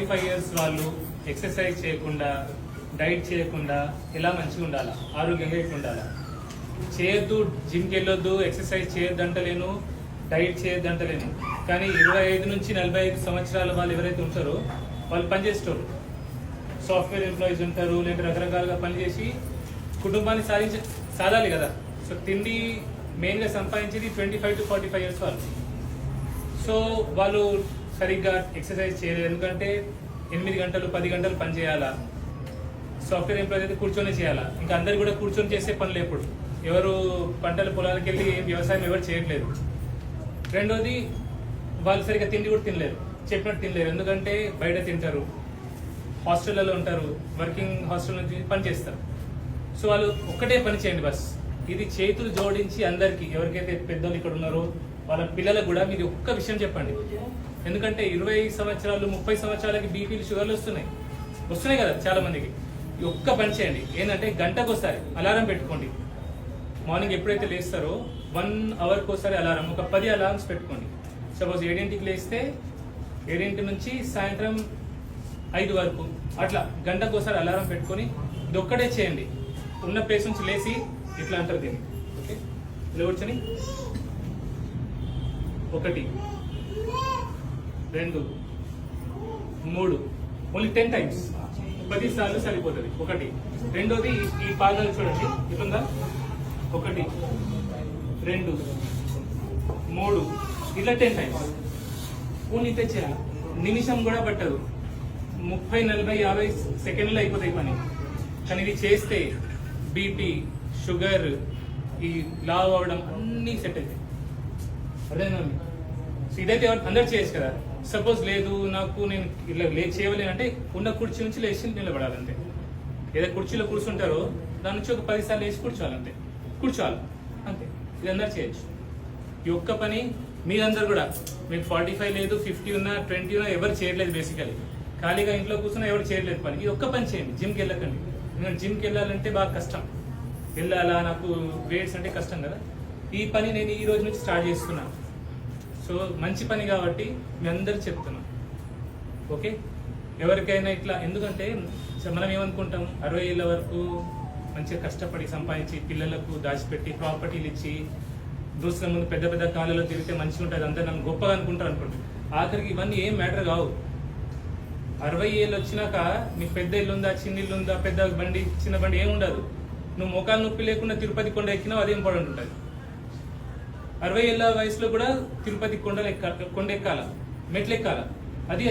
45 years వాళ్ళు exercise చేయకుండా diet చేయకుండా ఎలా మంచిగా ఉండాలా, ఆరోగ్యంగా ఎట్లా ఉండాలా? చేయొద్దు, జిమ్కి వెళ్ళొద్దు, ఎక్సర్సైజ్ చేయొద్దు అంటలేను, డైట్ చేయొద్దు అంటలేను. కానీ 25 నుంచి 45 సంవత్సరాల వాళ్ళు ఎవరైతే ఉంటారో వాళ్ళు పనిచేస్తారు, సాఫ్ట్వేర్ ఎంప్లాయీస్ ఉంటారు, లేదంటే రకరకాలుగా పనిచేసి కుటుంబాన్ని సాధాలి కదా. సో తిండి మెయిన్గా సంపాదించేది 25 to 45 years వాళ్ళు. సో వాళ్ళు సరిగ్గా ఎక్సర్సైజ్ చేయలేదు, ఎందుకంటే 8 గంటలు 10 గంటలు పని చేయాలా. సాఫ్ట్వేర్ ఎంప్లాయీస్ అయితే కూర్చొని చేయాలా. ఇంకా అందరు కూడా కూర్చొని చేసే పనులు ఎప్పుడు, ఎవరు పంటల పొలాలకు వెళ్ళి వ్యవసాయం ఎవరు చేయట్లేదు. రెండోది వాళ్ళు సరిగ్గా తిండి కూడా తినలేరు, చెప్పినట్టు తినలేరు, ఎందుకంటే బయట తింటారు, హాస్టళ్లలో ఉంటారు, వర్కింగ్ హాస్టల్ నుంచి పని చేస్తారు. సో వాళ్ళు ఒక్కటే పని చేయండి బస్. ఇది చేతులు జోడించి అందరికీ, ఎవరికైతే పెద్దోళ్ళు ఇక్కడ ఉన్నారో వాళ్ళ పిల్లలకు కూడా మీరు ఒక్క విషయం చెప్పండి. ఎందుకంటే 20 సంవత్సరాలు 30 సంవత్సరాలకి బీపీలు షుగర్లు వస్తున్నాయి కదా చాలా మందికి. ఈ ఒక్క పని చేయండి, ఏంటంటే గంటకు ఒకసారి అలారం పెట్టుకోండి. మార్నింగ్ ఎప్పుడైతే లేస్తారో 1 అవర్కి ఒకసారి అలారం, ఒక 10 అలారమ్స్ పెట్టుకోండి. సపోజ్ 7ంటికి లేస్తే 7 నుంచి సాయంత్రం 5 వరకు అట్లా గంటకు ఒకసారి అలారం పెట్టుకొని ఇది ఒక్కటే చేయండి. ఉన్న ప్లేస్ నుంచి లేచి ఇట్లా అంటారు దీన్ని, ఓకే, ఇలా కూర్చొని 1 2 3 ఓన్లీ 10 times, 10 సార్లు సరిపోతుంది. 1. రెండోది ఈ పాదాలు చూడండి, ఇట్లుందా, 1 2 3 ఇట్లా 10 times ఓన్లీ తెచ్చేయాలి. నిమిషం కూడా పట్టదు, 30 40 50 సెకండ్లు అయిపోతాయి పని. కానీ ఇది చేస్తే బీపీ, షుగర్, ఈ లావ్ అవ్వడం అన్నీ సెట్ అవుతాయి. అదేనా? సో ఇదైతే అందరు చేయొచ్చు కదా. సపోజ్ లేదు నాకు, నేను ఇలా చేయలేనంటే ఉన్న కుర్చీ నుంచి లేచి నిలబడాలంతే. ఏదో కుర్చీలో కూర్చుంటారో దాని నుంచి ఒక 10 సార్లు లేచి కూర్చోవాలి అంతే. ఇది అందరు చేయొచ్చు. ఈ ఒక్క పని మీరందరూ కూడా, మీకు 45 లేదు, 50 ఉన్నా, 20 ఉన్నా ఎవరు చేయట్లేదు. బేసికలీ ఖాళీగా ఇంట్లో కూర్చున్నా ఎవరు చేయట్లేదు పని. ఇది ఒక్క పని చేయండి. జిమ్కి వెళ్ళకండి, ఎందుకంటే జిమ్కి వెళ్ళాలంటే బాగా కష్టం. వెళ్ళాలా, నాకు వెయిట్స్ అంటే కష్టం కదా. ఈ పని నేను ఈ రోజు నుంచి స్టార్ట్ చేస్తున్నాను. సో మంచి పని కాబట్టి మీ అందరు చెప్తున్నాం, ఓకే. ఎవరికైనా ఇట్లా, ఎందుకంటే మనం ఏమనుకుంటాం, 60 ఏళ్ళ వరకు మంచిగా కష్టపడి సంపాదించి పిల్లలకు దాచిపెట్టి ప్రాపర్టీలు ఇచ్చి దూసర ముందు పెద్ద పెద్ద కాళ్ళలో తిరిగితే మంచిగా ఉంటుంది, అందరూ నన్ను గొప్పగా అనుకుంటారు అనుకుంటారు. ఆఖరికి ఇవన్నీ ఏం మ్యాటర్ కావు. 60 ఏళ్ళు వచ్చినాక నీకు పెద్ద ఇల్లు ఉందా, చిన్న ఇల్లు ఉందా, పెద్ద బండి, చిన్న బండి ఏమి ఉండదు. నువ్వు మోకాలు నొప్పి లేకుండా తిరుపతి కొండ ఎక్కినావు, అదే ఇంపార్టెంట్ ఉంటుంది. 60 ఏళ్ళ వయసులో కూడా తిరుపతి కొండ ఎక్కాల, మెట్లు ఎక్కాల, అది